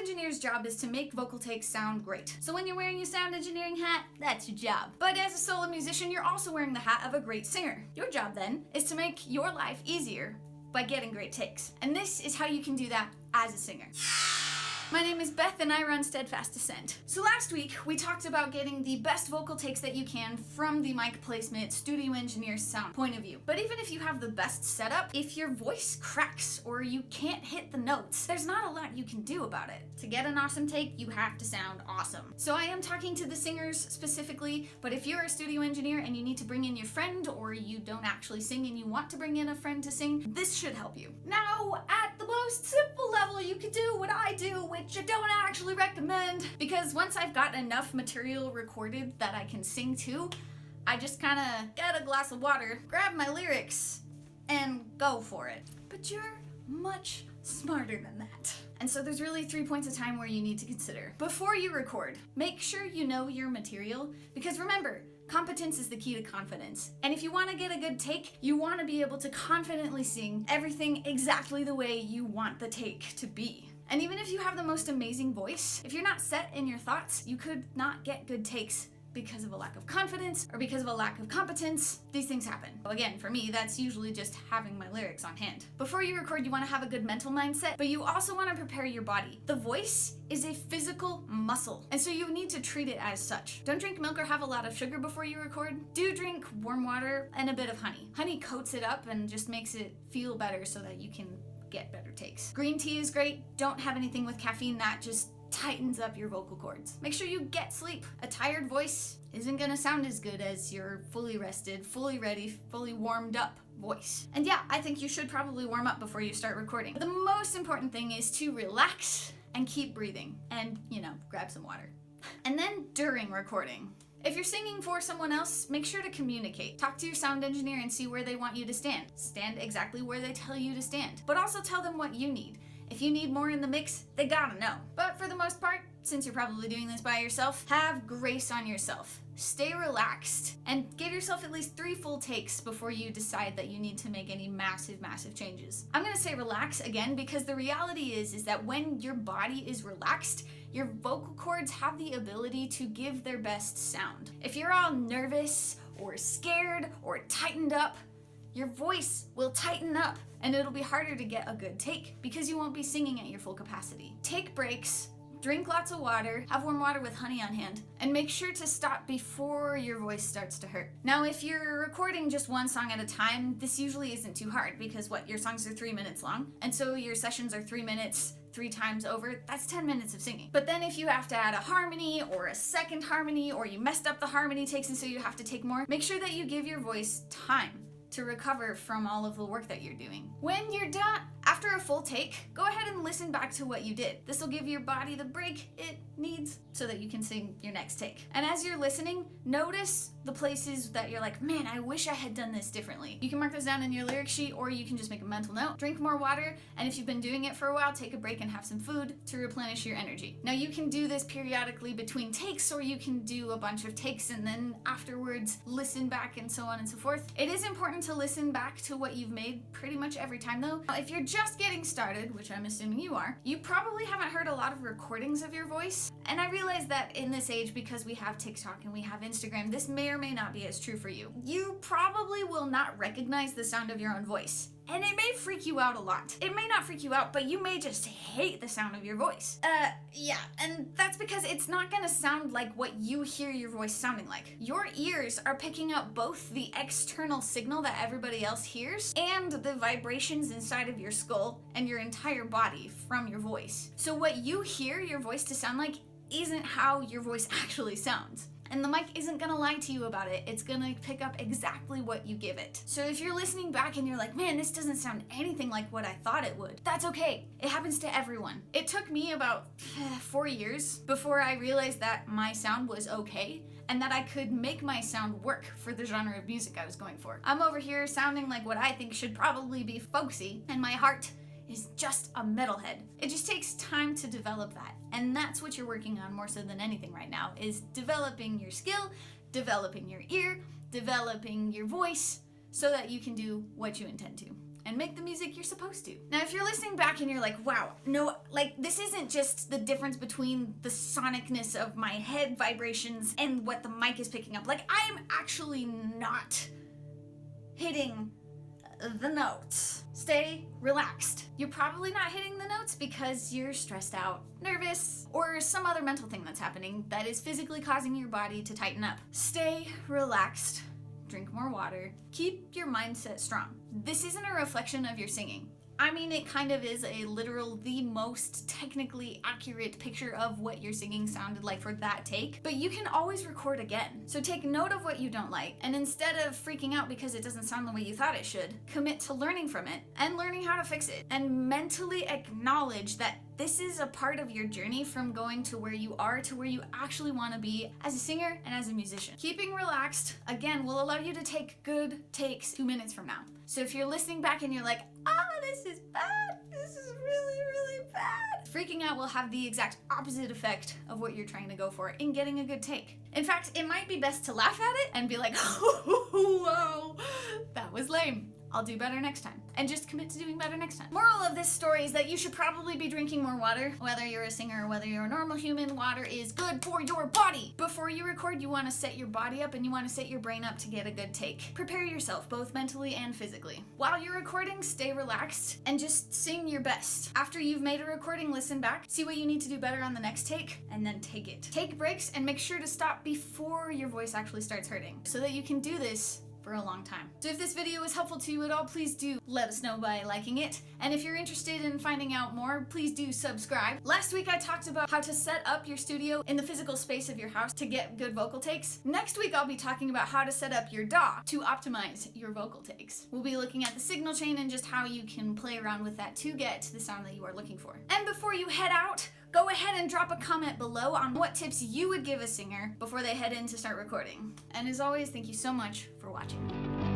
engineer's job is to make vocal takes sound great. So when you're wearing your sound engineering hat, that's your job. But as a solo musician, you're also wearing the hat of a great singer. Your job then is to make your life easier by getting great takes. And this is how you can do that as a singer. My name is Beth and I run Steadfast Ascent. So last week we talked about getting the best vocal takes that you can from the mic placement, studio engineer sound point of view. But even if you have the best setup, if your voice cracks or you can't hit the notes, there's not a lot you can do about it. To get an awesome take, you have to sound awesome. So I am talking to the singers specifically, but if you're a studio engineer and you need to bring in your friend, or you don't actually sing and you want to bring in a friend to sing, this should help you. Now, at the most simple level, you could do what I do, which I don't actually recommend, because once I've got enough material recorded that I can sing to, I just kind of get a glass of water, grab my lyrics, and go for it. But you're much smarter than that. And so there's really 3 points of time where you need to consider. Before you record, make sure you know your material, because remember, competence is the key to confidence. And if you want to get a good take, you want to be able to confidently sing everything exactly the way you want the take to be. And even if you have the most amazing voice, if you're not set in your thoughts, you could not get good takes because of a lack of confidence or because of a lack of competence. These things happen. Again, for me, that's usually just having my lyrics on hand. Before you record, you want to have a good mental mindset, but you also want to prepare your body. The voice is a physical muscle, and so you need to treat it as such. Don't drink milk or have a lot of sugar before you record. Do drink warm water and a bit of honey. Honey coats it up and just makes it feel better so that you can get better takes. Green tea is great. Don't have anything with caffeine. That just tightens up your vocal cords. Make sure you get sleep. A tired voice isn't gonna sound as good as your fully rested, fully ready, fully warmed up voice. And yeah, I think you should probably warm up before you start recording. The most important thing is to relax and keep breathing and, grab some water. And then during recording, if you're singing for someone else, make sure to communicate. Talk to your sound engineer and see where they want you to stand. Stand exactly where they tell you to stand. But also tell them what you need. If you need more in the mix, they gotta know. But for the most part, since you're probably doing this by yourself, have grace on yourself. Stay relaxed and give yourself at least 3 full takes before you decide that you need to make any massive changes. I'm gonna say relax again because the reality is that when your body is relaxed, your vocal cords have the ability to give their best sound. If you're all nervous or scared or tightened up, your voice will tighten up and it'll be harder to get a good take because you won't be singing at your full capacity. Take breaks, drink lots of water, have warm water with honey on hand, and make sure to stop before your voice starts to hurt. Now, if you're recording just one song at a time, this usually isn't too hard because your songs are 3 minutes long, and so your sessions are 3 minutes 3 times over, that's 10 minutes of singing. But then if you have to add a harmony or a second harmony, or you messed up the harmony takes and so you have to take more, make sure that you give your voice time to recover from all of the work that you're doing. When you're done, after a full take, go ahead and listen back to what you did. This will give your body the break it needs so that you can sing your next take. And as you're listening, notice the places that you're like, man, I wish I had done this differently. You can mark those down in your lyric sheet, or you can just make a mental note. Drink more water, and if you've been doing it for a while, take a break and have some food to replenish your energy. Now, you can do this periodically between takes, or you can do a bunch of takes and then afterwards listen back and so on and so forth. It is important to listen back to what you've made pretty much every time though. Now, if you're just getting started, which I'm assuming you are, you probably haven't heard a lot of recordings of your voice. And I realize that in this age, because we have TikTok and we have Instagram, this may or may not be as true for you. You probably will not recognize the sound of your own voice. And it may freak you out a lot. It may not freak you out, but you may just hate the sound of your voice. Yeah, and that's because it's not gonna sound like what you hear your voice sounding like. Your ears are picking up both the external signal that everybody else hears and the vibrations inside of your skull and your entire body from your voice. So what you hear your voice to sound like isn't how your voice actually sounds. And the mic isn't gonna lie to you about it. It's gonna pick up exactly what you give it. So if you're listening back and you're like, man, this doesn't sound anything like what I thought it would, that's okay. It happens to everyone. It took me about 4 years before I realized that my sound was okay and that I could make my sound work for the genre of music I was going for. I'm over here sounding like what I think should probably be folksy, and my heart is just a metalhead. It just takes time to develop that. And that's what you're working on more so than anything right now, is developing your skill, developing your ear, developing your voice so that you can do what you intend to. and make the music you're supposed to. Now, if you're listening back and you're like, wow, no, like this isn't just the difference between the sonicness of my head vibrations and what the mic is picking up. Like, I'm actually not hitting the notes. Stay relaxed. You're probably not hitting the notes because you're stressed out, nervous, or some other mental thing that's happening that is physically causing your body to tighten up. Stay relaxed. Drink more water. Keep your mindset strong. This isn't a reflection of your singing. I mean, it kind of is a literal, the most technically accurate picture of what your singing sounded like for that take, but you can always record again. So take note of what you don't like, and instead of freaking out because it doesn't sound the way you thought it should, commit to learning from it and learning how to fix it, and mentally acknowledge that this is a part of your journey from going to where you are to where you actually want to be as a singer and as a musician. Keeping relaxed, again, will allow you to take good takes 2 minutes from now. So if you're listening back and you're like, this is bad, this is really, really bad, freaking out will have the exact opposite effect of what you're trying to go for in getting a good take. In fact, it might be best to laugh at it and be like, whoa, that was lame. I'll do better next time. And just commit to doing better next time. Moral of this story is that you should probably be drinking more water. Whether you're a singer or whether you're a normal human, water is good for your body. Before you record, you want to set your body up and you want to set your brain up to get a good take. Prepare yourself, both mentally and physically. While you're recording, stay relaxed and just sing your best. After you've made a recording, listen back, see what you need to do better on the next take, and then take it. Take breaks and make sure to stop before your voice actually starts hurting so that you can do this for a long time. So if this video was helpful to you at all, please do let us know by liking it. And if you're interested in finding out more, please do subscribe. Last week I talked about how to set up your studio in the physical space of your house to get good vocal takes. Next week I'll be talking about how to set up your DAW to optimize your vocal takes. We'll be looking at the signal chain and just how you can play around with that to get the sound that you are looking for. And before you head out, go ahead and drop a comment below on what tips you would give a singer before they head in to start recording. And as always, thank you so much for watching.